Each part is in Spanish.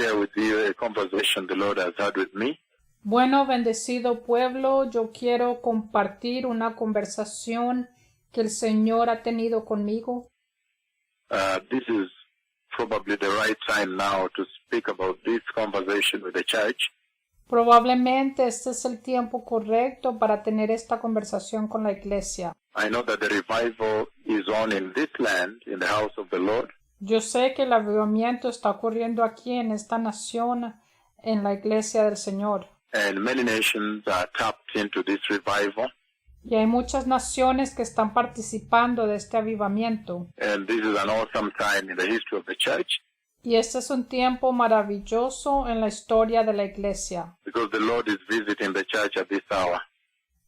share with you a conversation the Lord has had with me. Bueno, bendecido pueblo, yo quiero compartir una conversación que el Señor ha tenido conmigo. This is probably the right time now to speak about this conversation with the church. Probablemente este es el tiempo correcto para tener esta conversación con la iglesia. I know that the revival is on in this land, in the house of the Lord. Yo sé que el avivamiento está ocurriendo aquí en esta nación, en la iglesia del Señor. And many nations are tapped into this revival. Y hay muchas naciones que están participando de este avivamiento. And this is an awesome time in the history of the church. Y este es un tiempo maravilloso en la historia de la iglesia. Because the Lord is visiting the church at this hour.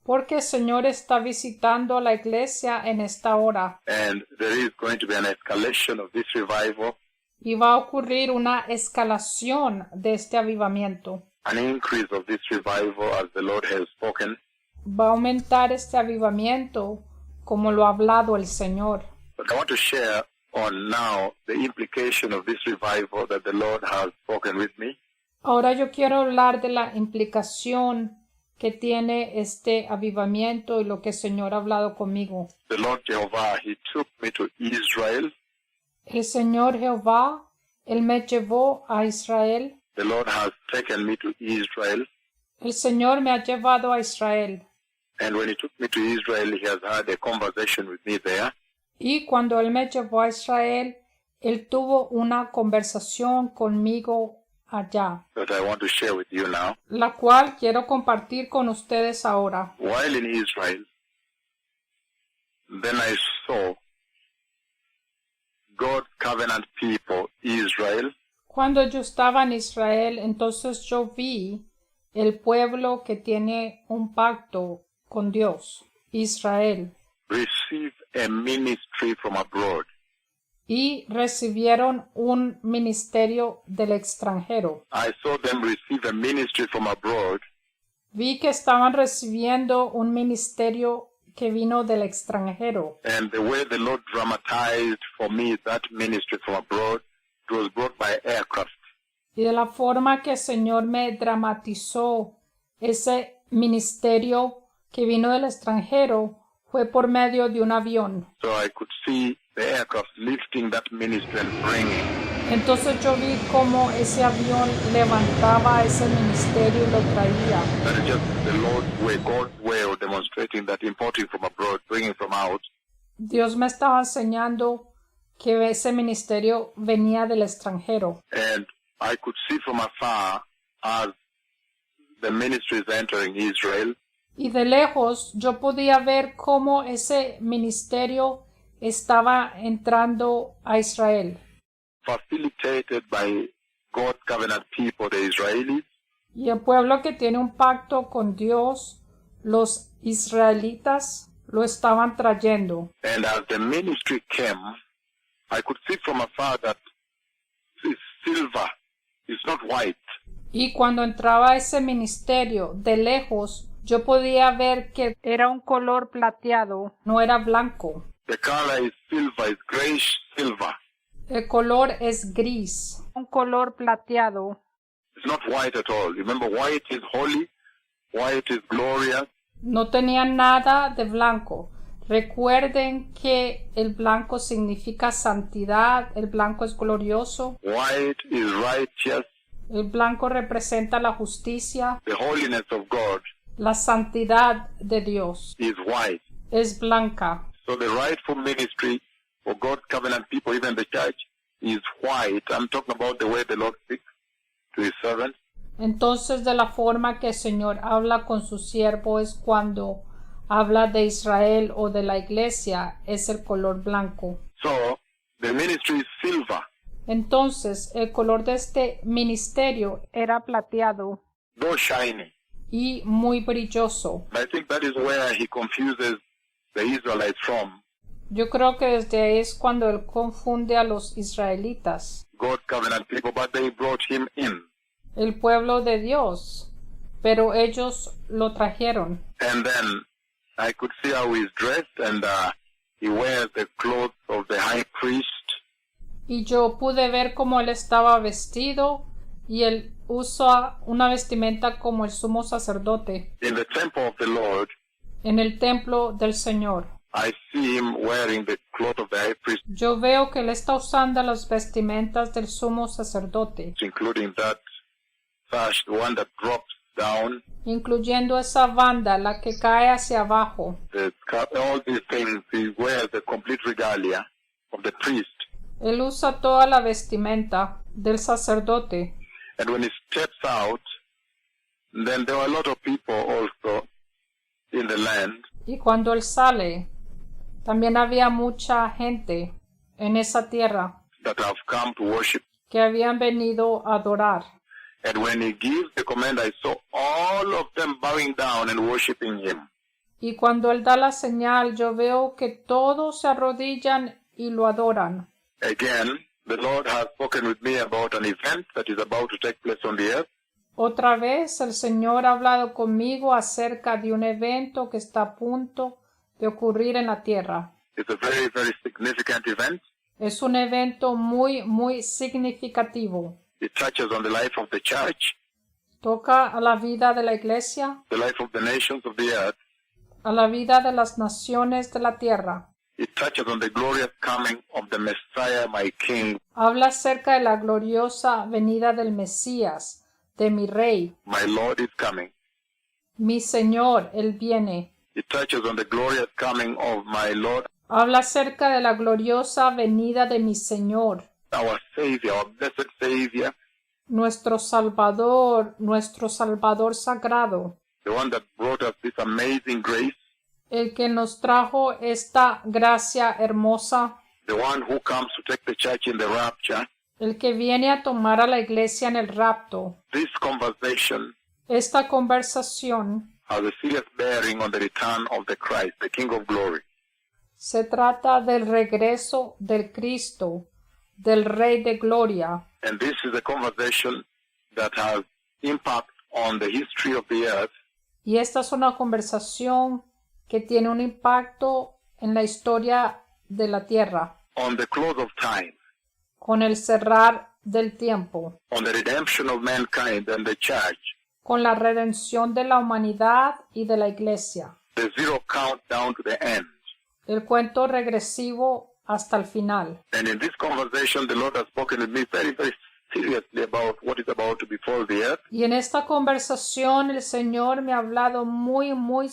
Porque el Señor está visitando a la iglesia en esta hora. And there is going to be an escalation of this revival. Y va a ocurrir una escalación de este avivamiento. An increase of this revival as the Lord has spoken. Va a aumentar este avivamiento como lo ha hablado el Señor. But I want to share on now the implication of this revival that the Lord has spoken with me. Ahora yo quiero hablar de la implicación que tiene este avivamiento y lo que el Señor ha hablado conmigo. The Lord Jehovah, He took me to Israel. El Señor Jehová, Él me llevó a Israel. The Lord has taken me to Israel. El Señor me ha llevado a Israel. And when He took me to Israel, He has had a conversation with me there. Y cuando Él me llevó a Israel, Él tuvo una conversación conmigo allá, That I want to share with you now. la cual quiero compartir con ustedes ahora. While in Israel, then I saw God's covenant people, Israel, Cuando yo estaba en Israel, entonces yo vi el pueblo que tiene un pacto con Dios, Israel, receive a ministry from abroad. y recibieron un ministerio del extranjero. I saw them receive a ministry from abroad, Vi que estaban recibiendo un ministerio que vino del extranjero. and the way the Lord dramatized for me that ministry from abroad, it was brought by aircraft. Y de la forma que el Señor me dramatizó ese ministerio que vino del extranjero fue por medio de un avión. So I could see the aircraft lifting that ministry and bringing. Entonces yo vi cómo ese avión levantaba ese ministerio y lo traía. That is just the Lord's way, God's way of demonstrating that importing from abroad, bringing from out. Dios me estaba enseñando que ese ministerio venía del extranjero. And I could see from afar as the ministry is entering Israel, Y de lejos yo podía ver cómo ese ministerio estaba entrando a Israel. facilitated by God's covenant people, the Israelis, Y el pueblo que tiene un pacto con Dios, los israelitas, lo estaban trayendo. and as the ministry came, I could see from afar that it's silver, it's not white. Y cuando entraba ese ministerio de lejos, yo podía ver que era un color plateado, no era blanco. The color is silver, it's grayish silver. El color es gris, un color plateado. It's not white at all. Remember, white is holy, white is glorious, No tenía nada de blanco. Recuerden que el blanco significa santidad, el blanco es glorioso, white is righteous, el blanco representa la justicia, the holiness of God la santidad de Dios is white. es blanca. So the rightful ministry for God's covenant people, even the church, is white. I'm talking about the way the Lord speaks to His servants. Entonces, de la forma que el Señor habla con su siervo es cuando habla de Israel o de la iglesia, es el color blanco. So the ministry is silver, Entonces, el color de este ministerio era plateado though shiny. y muy brilloso. I think that is where He confuses the Israelites from. Yo creo que desde ahí es cuando él confunde a los israelitas, God's covenant people, but they brought Him in. el pueblo de Dios, pero ellos lo trajeron. And then I could see how He's dressed, and He wears the clothes of the high priest. Y yo pude ver cómo él estaba vestido y él usa una vestimenta como el sumo sacerdote. In the temple of the Lord, En el templo del Señor, I see him wearing the cloth of the high priest, yo veo que él está usando las vestimentas del sumo sacerdote, including that sash, the one that drops down, incluyendo esa banda, la que cae hacia abajo. the scarf, all these things. He wears the complete regalia of the priest. Él usa toda la vestimenta del sacerdote. And when he steps out, then there were a lot of people also in the land. Y cuando él sale, también había mucha gente en esa tierra That have come to worship. que habían venido a adorar. And when he gives the command, I saw all of them bowing down and worshiping him. Y cuando él da la señal, yo veo que todos se arrodillan y lo adoran. Again, the Lord has spoken with me about an event that is about to take place on the earth. Otra vez el Señor ha hablado conmigo acerca de un evento que está a punto de ocurrir en la tierra. It's a very, very significant event. Es un evento muy, muy significativo. It touches on the life of the church, Toca a la vida de la iglesia, the life of the nations of the earth. a la vida de las naciones de la tierra. It touches on the glorious coming of the Messiah, my King, Habla acerca de la gloriosa venida del Mesías, de mi Rey. my Lord is coming. Mi Señor, Él viene. It touches on the glorious coming of my Lord, Habla acerca de la gloriosa venida de mi Señor, our Savior, our blessed Savior, nuestro Salvador sagrado, the one that brought us this amazing grace, el que nos trajo esta gracia hermosa, the one who comes to take the church in the rapture. el que viene a tomar a la iglesia en el rapto. This conversation Esta conversación has a serious bearing on the return of the Christ, the King of glory. se trata del regreso del Cristo, del Rey de Gloria. And this is a conversation that has impact on the history of the earth, Y esta es una conversación que tiene un impacto en la historia de la tierra, on the close of time, con el cerrar del tiempo, on the redemption of mankind and the church, con la redención de la humanidad y de la iglesia, the zero countdown to the end. el cuento regresivo hasta el final. And in this conversation, the Lord has spoken with me very, very seriously about what is about to befall the earth. Y en esta conversación el Señor me ha hablado muy, muy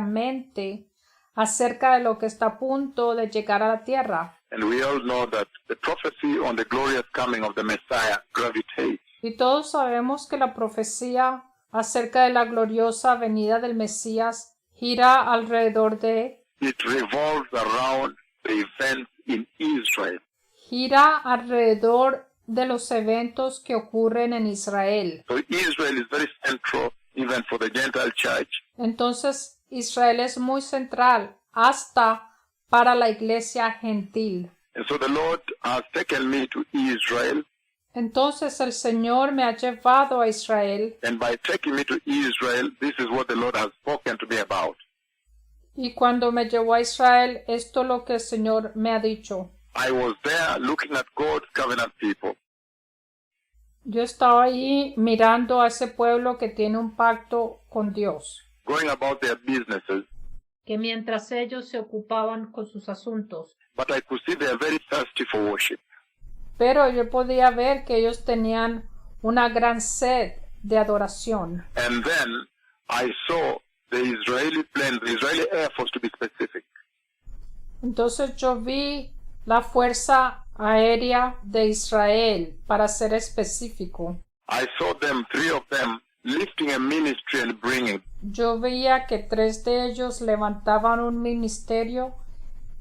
seriamente acerca de lo que está a punto de llegar a la tierra. And we all know that the prophecy on the glorious coming of the Messiah gravitates. Y todos sabemos que la profecía acerca de la gloriosa venida del Mesías gira alrededor de, It revolves around the events in Israel. gira alrededor de los eventos que ocurren en Israel. So Israel is very central even for the Gentile church. Entonces Israel es muy central hasta para la iglesia gentil. And so the Lord has taken me to Israel, Entonces el Señor me ha llevado a Israel, and by taking me to Israel, this is what the Lord has spoken to me about. y cuando me llevó a Israel, esto es lo que el Señor me ha dicho. I was there looking at God's covenant people. Yo estaba ahí mirando a ese pueblo que tiene un pacto con Dios, Going about their businesses, que mientras ellos se ocupaban con sus asuntos, but I could see they are very thirsty for worship. pero yo podía ver que ellos tenían una gran sed de adoración. And then I saw the Israeli planes, the Israeli Air Force to be specific. Entonces yo vi la Fuerza Aérea de Israel, para ser específico. I saw them, 3 of them, lifting a ministry and bringing. Yo veía que 3 de ellos levantaban un ministerio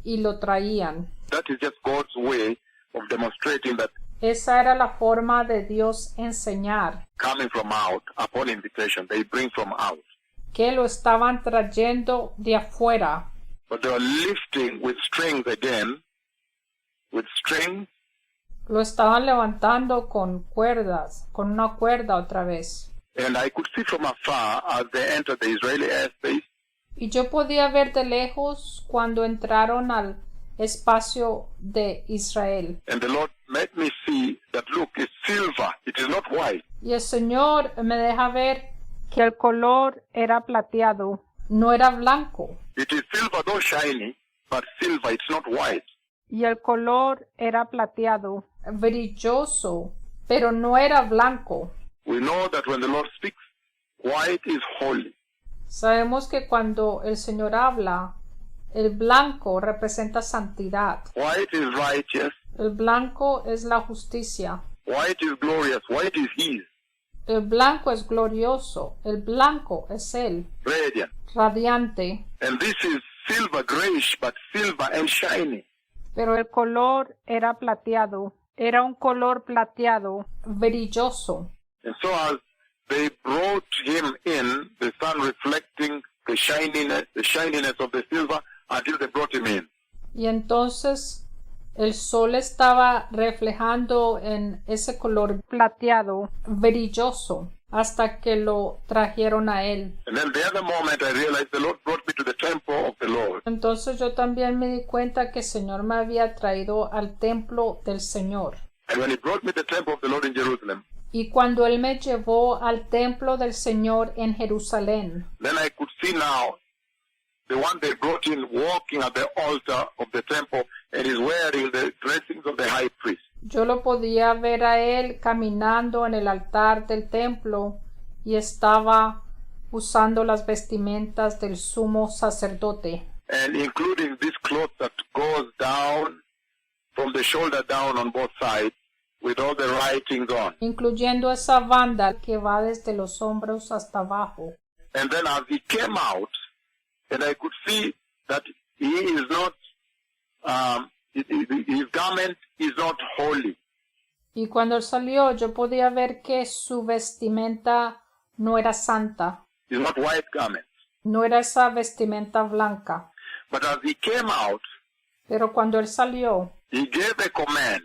y lo traían. That is just God's way of demonstrating that Esa era la forma de Dios enseñar, coming from out, upon invitation, they bring from out. que lo estaban trayendo de afuera. But they are lifting with strings again, with strings, Lo estaban levantando con cuerdas, con una cuerda otra vez. and I could see from afar as they entered the Israeli airspace, Y yo podía ver de lejos cuando entraron al espacio de Israel. and the Lord made me see that, look, it's silver. It is not white. Y el Señor me deja ver que el color era plateado, no era blanco. It is silver, though shiny, but silver, it's not white. Y el color era plateado, brilloso, pero no era blanco. We know that when the Lord speaks, white is holy. Sabemos que cuando el Señor habla, el blanco representa santidad. White is righteous. El blanco es la justicia. White is glorious. White is His. El blanco es glorioso. El blanco es Él. Radiant. Radiante. And this is silver, grayish, but silver and shiny. Pero el color era plateado. Era un color plateado, brilloso. And so as they brought him in, the sun reflecting the shininess of the silver until they brought him in. Y entonces el sol estaba reflejando en ese color plateado, brilloso, hasta que lo trajeron a él. And then the other moment I realized the Lord brought me to the temple of the Lord. Entonces yo también me di cuenta que el Señor me había traído al templo del Señor. And when He brought me to the temple of the Lord in Jerusalem, Y cuando Él me llevó al templo del Señor en Jerusalén, then I could see now the one they brought in walking at the altar of the temple, and is wearing the dressings of the high priest. yo lo podía ver a Él caminando en el altar del templo y estaba usando las vestimentas del sumo sacerdote. And including this cloth that goes down from the shoulder down on both sides with all the writings on. Incluyendo esa banda que va desde los hombros hasta abajo. And then as He came out, and I could see that He is not, His garment is not holy. Y cuando Él salió, yo podía ver que su vestimenta no era santa, It's not white garment. no era esa vestimenta blanca. But as He came out, Pero cuando Él salió, He gave a command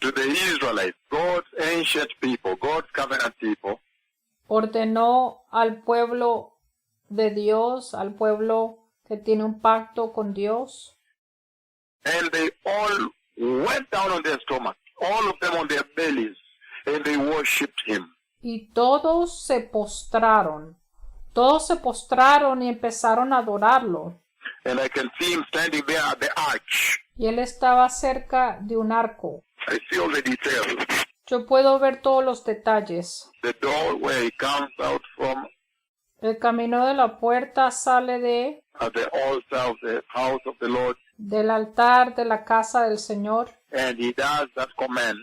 to the Israelites, God's ancient people, God's covenant people, ordenó al pueblo de Dios, al pueblo que tiene un pacto con Dios, and they all went down on their stomach, all of them on their bellies, and they worshipped Him. y todos se postraron y empezaron a adorarlo. And I can see Him standing there at the arch. Y Él estaba cerca de un arco. I see all the details. Yo puedo ver todos los detalles. The door where He comes out from, El camino de la puerta sale at the altar of the house of the Lord, del altar de la casa del Señor, and He does that command.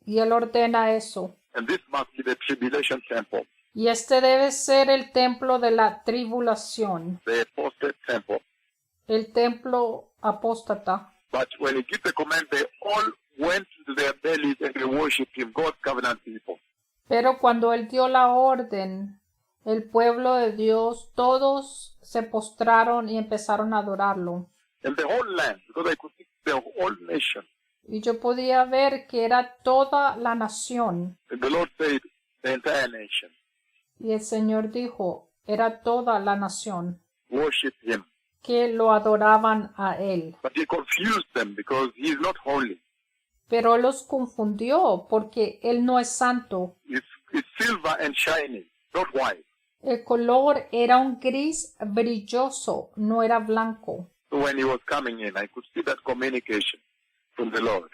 y Él ordena eso. And this must be the tribulation temple, Y este debe ser el templo de la tribulación, the apostate temple. el templo apóstata. But when He gives the command, they all went to their bellies and they worshipped Him, God's covenant people. Pero cuando Él dio la orden, el pueblo de Dios, todos se postraron y empezaron a adorarlo. And the whole land, because I could see the whole nation. Y yo podía ver que era toda la nación. And the Lord said, the entire nation, Y el Señor dijo, era toda la nación, worship Him. que lo adoraban a Él. But He confused them because He is not holy. Pero Él los confundió porque Él no es santo. It's silver and shiny, not white. El color era un gris brilloso, no era blanco. So when He was coming in, I could see that communication from the Lord.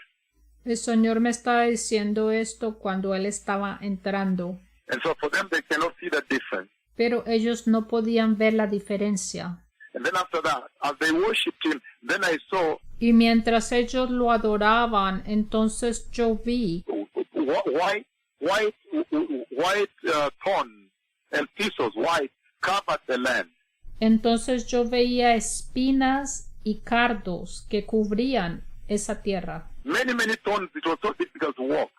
El Señor me estaba diciendo esto cuando Él estaba entrando. And so for them, they cannot see that difference. Pero ellos no podían ver la diferencia. And then after that, as they worshipped Him, then I saw Y mientras ellos lo adoraban, entonces yo vi white thorns and thistles, white, covered the land. Entonces yo veía espinas y cardos que cubrían esa tierra. Many thorns, it was so difficult to walk.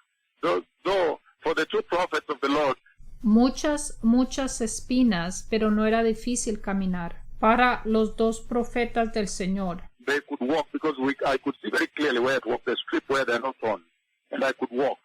Though for the two prophets of the Lord, Muchas espinas, pero no era difícil caminar. Para los dos profetas del Señor. they could walk because I could see very clearly where to walk, the strip where there are no thorns, and I could walk.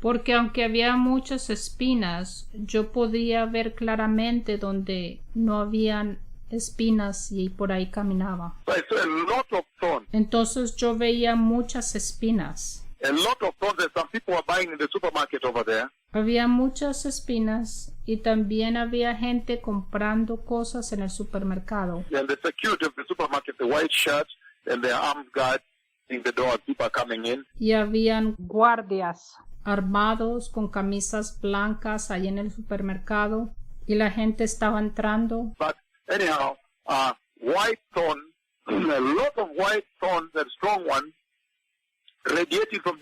Porque aunque había muchas espinas, yo podía ver claramente donde no habían espinas y por ahí caminaba. So I saw a lot of thorns. Entonces yo veía muchas espinas. a lot of thorns that some people were buying in the supermarket over there. Había muchas espinas y también había gente comprando cosas en el supermercado. And the security of the supermarket, the white shirts and the armed guards in the door, people coming in. Y habían guardias armados con camisas blancas ahí en el supermercado y la gente estaba entrando. But anyhow, white thorn, a lot of white thorns and strong ones, radiating from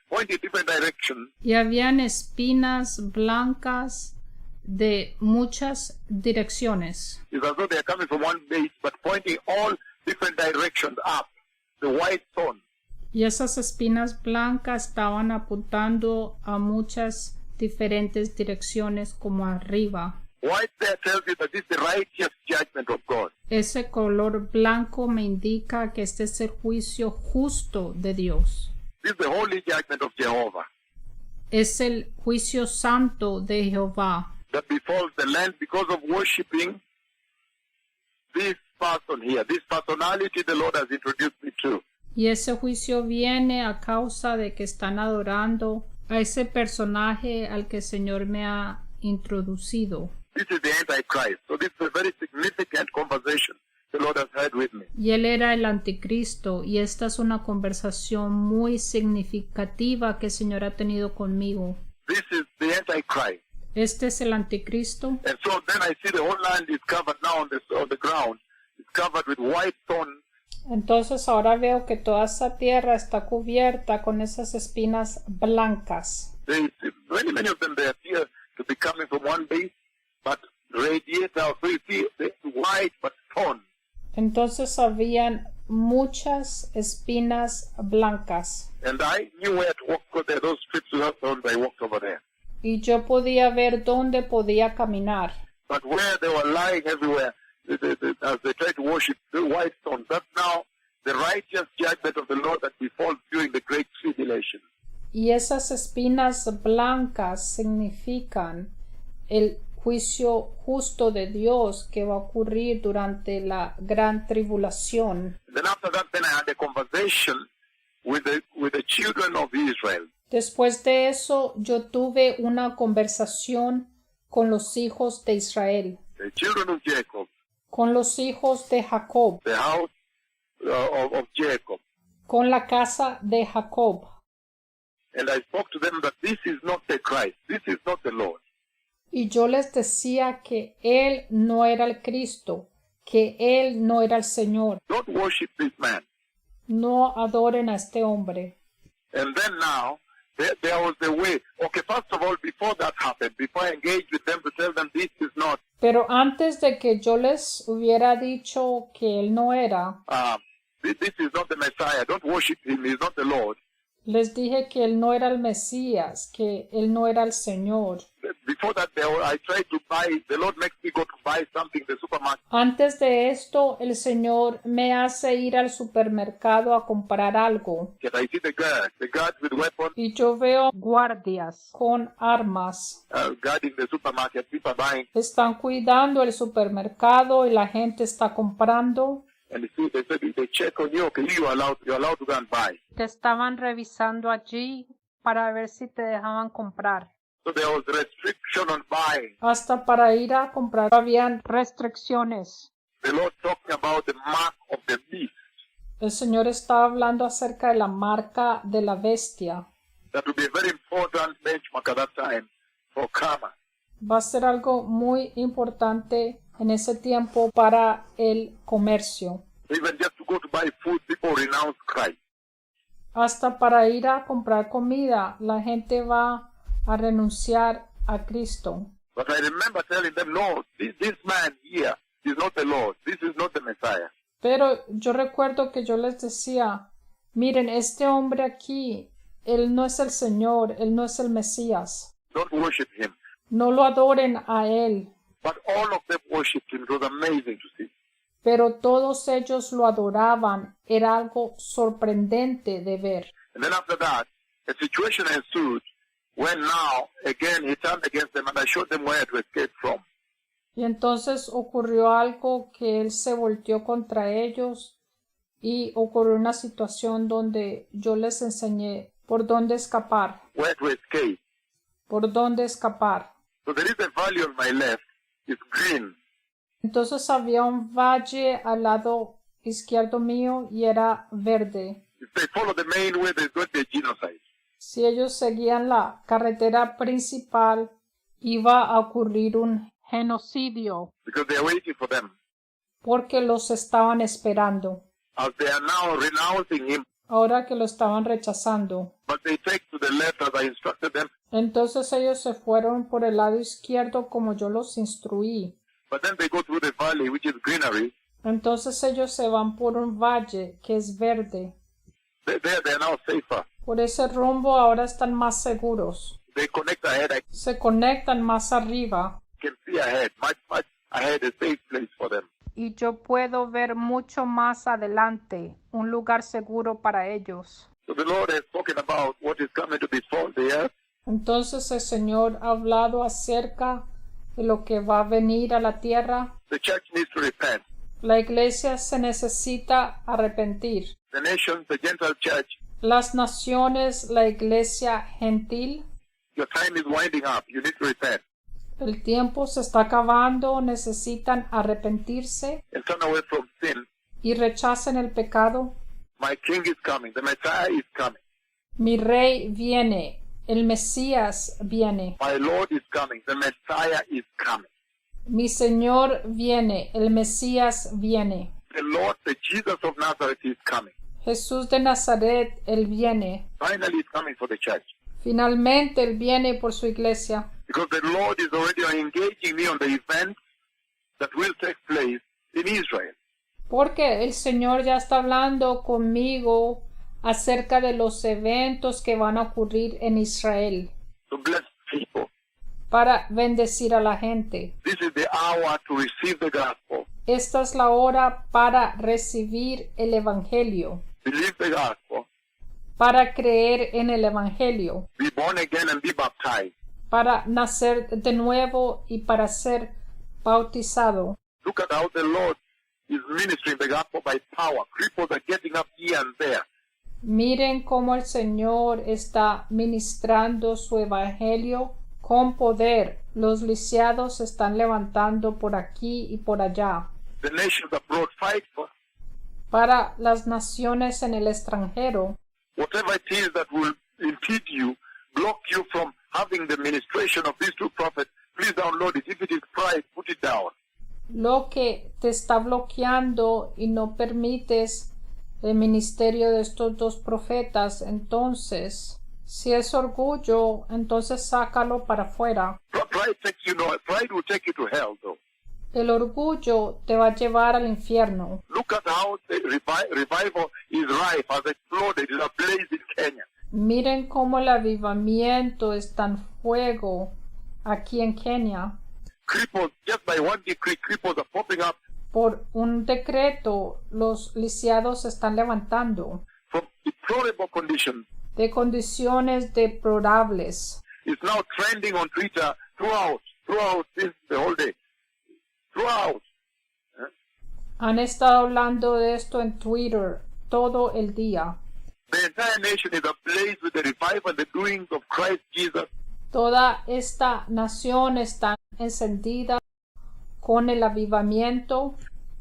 pointing different directions. Y habían espinas blancas de muchas direcciones. It's as though they are coming from one base, but pointing all different directions up. The white thorn. Y esas espinas blancas estaban apuntando a muchas diferentes direcciones como arriba. White there tells you that this is the righteous judgment of God. Ese color blanco me indica que este es el juicio justo de Dios. This is the holy judgment of Jehovah Es el juicio santo de Jehová that befalls the land because of worshiping this person here, this personality the Lord has introduced me to. y ese juicio viene a causa de que están adorando a ese personaje al que el Señor me ha introducido. This is the Antichrist. So this is a very significant conversation the Lord has had with me. Y él era el anticristo y esta es una conversación muy significativa que el Señor ha tenido conmigo. This is the Antichrist. Este es el anticristo. And so then I see the whole land is covered now on the ground. It's covered with white thorn. Entonces ahora veo que toda esa tierra está cubierta con esas espinas blancas. Many of them, they appear to be coming from one base, but radiate out. So you see, they're white but thorn. Entonces habían muchas espinas blancas. And I knew where to walk because there are those strips of thorns. I walked over there. Y yo podía ver dónde podía caminar. But where they were lying everywhere, as they tried to worship the white stones, that's now the righteous judgment of the Lord that befalls during the great tribulation. Y esas espinas blancas significan el juicio justo de Dios que va a ocurrir durante la gran tribulación. Then after that, then I had a conversation with the children of Israel. Después de eso, yo tuve una conversación con los hijos de Israel, The children of Jacob, con los hijos de Jacob, the house of Jacob. con la casa de Jacob. And I spoke to them that this is not the Christ, this is not the Lord. Y yo les decía que Él no era el Cristo, que Él no era el Señor. Don't worship this man. No adoren a este hombre. And then now, there was the way. Okay, first of all, before that happened, before I engaged with them to tell them this is not, Pero antes de que yo les hubiera dicho que Él no era, this is not the Messiah, don't worship him, he's not the Lord. les dije que Él no era el Mesías, que Él no era el Señor. Before that, I tried to buy, the Lord makes me go to buy something in the supermarket. Antes de esto, el Señor me hace ir al supermercado a comprar algo. And I see the guards with weapons, Y yo veo guardias con armas. guarding the supermarket, people buying. Están cuidando el supermercado y la gente está comprando. And they said, they check on you, okay, you're allowed to go and buy. Te estaban revisando allí para ver si te dejaban comprar. So there was restriction on buying. Hasta para ir a comprar habían restricciones. The Lord talking about the mark of the beast. El Señor estaba hablando acerca de la marca de la bestia. That will be a very important benchmark at that time for karma. Va a ser algo muy importante en ese tiempo para el comercio. Even just to go to buy food, people renounce Christ. Hasta para ir a comprar comida, la gente va a renunciar a Cristo. But I remember telling them, no, this man here is not the Lord. This is not the Messiah. Pero yo recuerdo que yo les decía, miren, este hombre aquí, él no es el Señor, él no es el Mesías. Don't worship him. No lo adoren a él. But all of them worshipped him. It was amazing to see. Pero todos ellos lo adoraban. Era algo sorprendente de ver. And then after that, a situation ensued when now, again, he turned against them and I showed them where to escape from. Y entonces ocurrió algo que él se volteó contra ellos y ocurrió una situación donde yo les enseñé ¿Por dónde escapar? where to escape. ¿Por dónde escapar? So there is a valley on my left. It's green. Entonces había un valle al lado izquierdo mío y era verde. If they follow the main way, there's going to be a genocide. Si ellos seguían la carretera principal, iba a ocurrir un genocidio Because they are waiting for them. porque los estaban esperando. As they are now renouncing him, Ahora que lo estaban rechazando. but they take to the left as I instructed them. Entonces ellos se fueron por el lado izquierdo como yo los instruí. But then they go through the valley, which is greenery. Entonces ellos se van por un valle que es verde. There they are now safer. Por ese rumbo ahora están más seguros. They connect ahead. I Se conectan más arriba can see ahead, much ahead, a safe place for them. y yo puedo ver mucho más adelante, un lugar seguro para ellos. So the Lord has spoken about what is coming to befall the earth. Entonces el Señor ha hablado acerca de lo que va a venir a la tierra. The church needs to repent. La iglesia se necesita arrepentir. The nations, the Gentile church, Las naciones, la iglesia gentil, your time is winding up. You need to repent el tiempo se está acabando, necesitan arrepentirse and turn away from sin. y rechacen el pecado. My King is coming. The Messiah is coming. Mi rey viene, el Mesías viene, My Lord is coming. The Messiah is coming. mi Señor viene, el Mesías viene. The Lord, the Jesus of Nazareth is coming. Jesús de Nazaret, Él viene. Finally, is coming for the church. Finalmente Él viene por su iglesia. Because the Lord is already engaging me on the events that will take place in Israel. Porque el Señor ya está hablando conmigo acerca de los eventos que van a ocurrir en Israel To bless people. para bendecir a la gente. This is the hour to receive the gospel. Esta es la hora para recibir el Evangelio, Believe the gospel. para creer en el Evangelio, Be born again and be baptized. para nacer de nuevo y para ser bautizado. Look at how the Lord is ministering the gospel by power. Cripples are getting up here and there. Miren cómo el Señor está ministrando su Evangelio con poder. Los lisiados se están levantando por aquí y por allá. The nations abroad fight for Para las naciones en el extranjero, whatever it is that will impede you, block you from having the ministration of these two prophets. Please download it. If it is pride, put it down. lo que te está bloqueando y no permites el ministerio de estos dos profetas, entonces, si es orgullo, entonces sácalo para afuera. Pride takes you nowhere. Pride will take you to hell, though. El orgullo te va a llevar al infierno. Look at how the revival is rife, has exploded, is ablaze in Kenya. Miren cómo el avivamiento está en fuego aquí en Kenia. Cripples, just by one decree, cripples are popping up Por un decreto, los lisiados se están levantando from deplorable conditions. de condiciones deplorables. It's now trending on Twitter throughout since the whole day. Throughout. Han estado hablando de esto en Twitter todo el día. The entire nation is ablaze with the revival and the doings of Christ Jesus. Toda esta nación está encendida con el avivamiento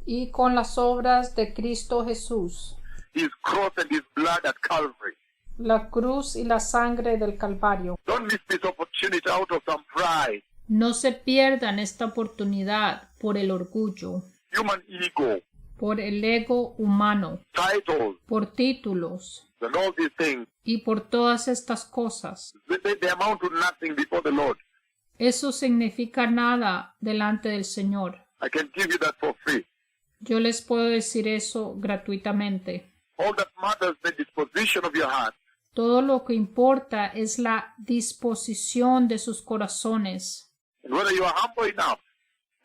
y con las obras de Cristo Jesús, His cross and His blood at Calvary. la cruz y la sangre del Calvario. Don't miss this opportunity out of some pride, No se pierdan esta oportunidad por el orgullo, human ego, por el ego humano, titles, por títulos and all these things. y por todas estas cosas. They amount to nothing before the Lord. Eso significa nada delante del Señor. I can give you that for free. Yo les puedo decir eso gratuitamente. All that matters is the disposition of your heart. Todo lo que importa es la disposición de sus corazones. And whether you are humble enough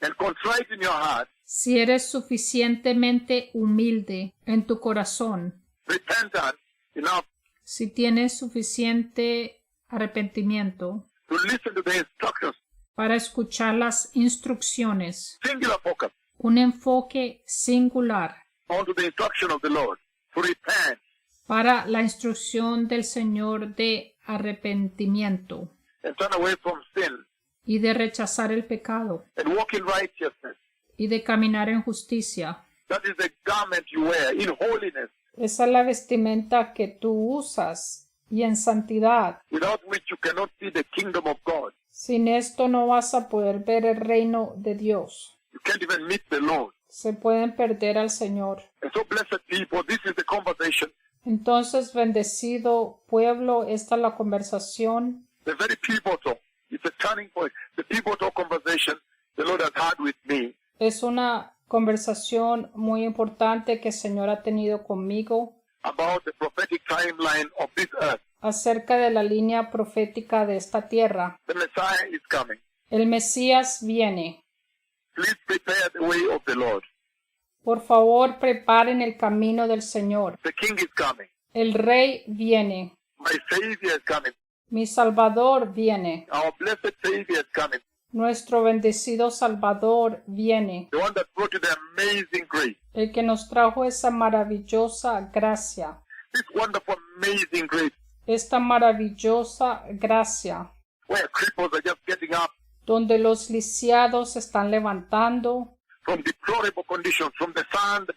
and contrite in your heart, Si eres suficientemente humilde en tu corazón, repentant enough si tienes suficiente arrepentimiento to listen to the instructions, para escuchar las instrucciones, singular focus un enfoque singular onto the instruction of the Lord, to repent, para la instrucción del Señor de arrepentimiento and turn away from sin y de rechazar el pecado and walk in righteousness. y de caminar en justicia. That is the garment you wear in holiness, Esa es la vestimenta que tú usas y en santidad. without which you cannot see the kingdom of God. Sin esto no vas a poder ver el reino de Dios. You can't even meet the Lord. Se pueden perder al Señor. And so, blessed people, this is the conversation, Entonces, bendecido pueblo, esta es la conversación, the very pivotal, it's a turning point, the pivotal conversation the Lord has had with me es una conversación muy importante que el Señor ha tenido conmigo about the prophetic timeline of this earth. acerca de la línea profética de esta tierra. The Messiah is coming. El Mesías viene. Please prepare the way of the Lord. Por favor, preparen el camino del Señor. The King is coming. El Rey viene. My Savior is coming. Mi Salvador viene. Our blessed Savior is coming. Nuestro bendecido Salvador viene. The one that brought you the amazing grace. El que nos trajo esa maravillosa gracia. This wonderful, amazing grace Esta maravillosa gracia, where cripples are just getting up donde los lisiados se están levantando from deplorable conditions, from the sand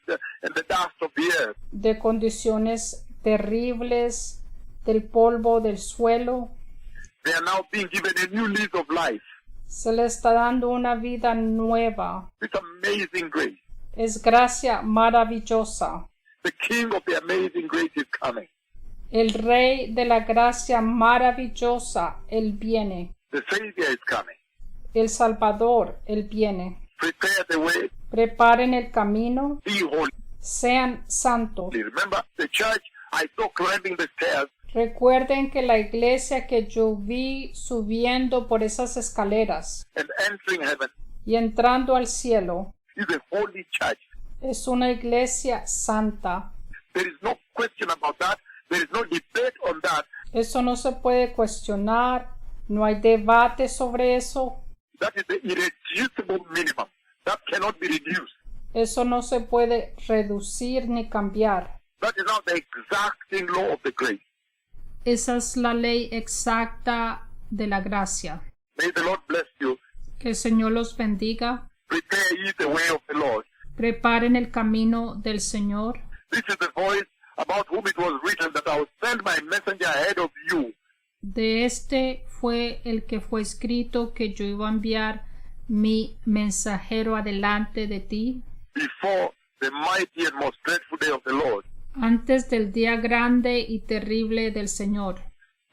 and the dust of the earth. de condiciones terribles, del polvo del suelo. They are now being given a new lease of life. Se le está dando una vida nueva. This amazing grace. Es gracia maravillosa. The King of the amazing grace is coming. El Rey de la gracia maravillosa, Él viene. The Savior is coming. El Salvador, Él viene. Prepare the way. Preparen el camino. Be holy. Sean santos. Remember the church I saw climbing the stairs. Recuerden que la iglesia que yo vi subiendo por esas escaleras And entering heaven y entrando al cielo is a holy church. es una iglesia santa. There is no question about that. There is no debate on that. Eso no se puede cuestionar, no hay debate sobre eso. That is the irreducible minimum. That cannot be reduced. Eso no se puede reducir ni cambiar. That is now the exacting law of the grace. Esa es la ley exacta de la gracia. May the Lord bless you. Que el Señor los bendiga. Prepare ye the way of the Lord. Preparen el camino del Señor. This is the voice about whom it was written that I will send my messenger ahead of you. De este fue el que fue escrito que yo iba a enviar mi mensajero adelante de ti Before the mighty and most dreadful day of the Lord, antes del día grande y terrible del Señor.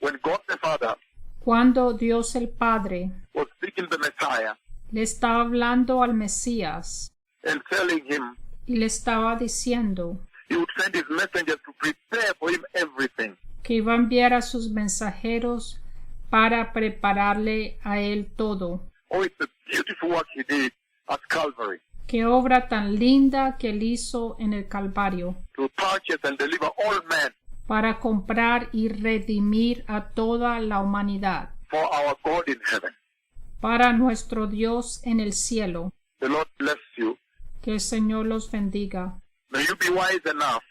when God the Father Cuando Dios el Padre was speaking to the Messiah le estaba hablando al Mesías and telling him y le estaba diciendo he would send his messengers to prepare for him everything. que iba a enviar a sus mensajeros para prepararle a él todo. Oh, it's a beautiful work he did at Calvary Qué obra tan linda que él hizo en el Calvario to purchase and deliver all men para comprar y redimir a toda la humanidad, for our God in heaven. para nuestro Dios en el cielo. The Lord bless you. Que el Señor los bendiga. May you be wise enough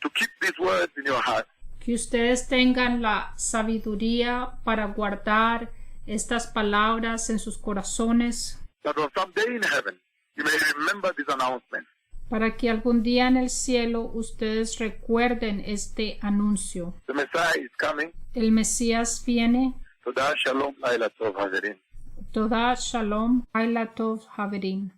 to keep these words in your heart. Que ustedes tengan la sabiduría para guardar estas palabras en sus corazones, That on some day in heaven you may remember this announcement. para que algún día en el cielo ustedes recuerden este anuncio. The Messiah is coming. El Mesías viene. Toda Shalom Laila Tov Haverim. Toda Shalom, Haila Tov Haverim.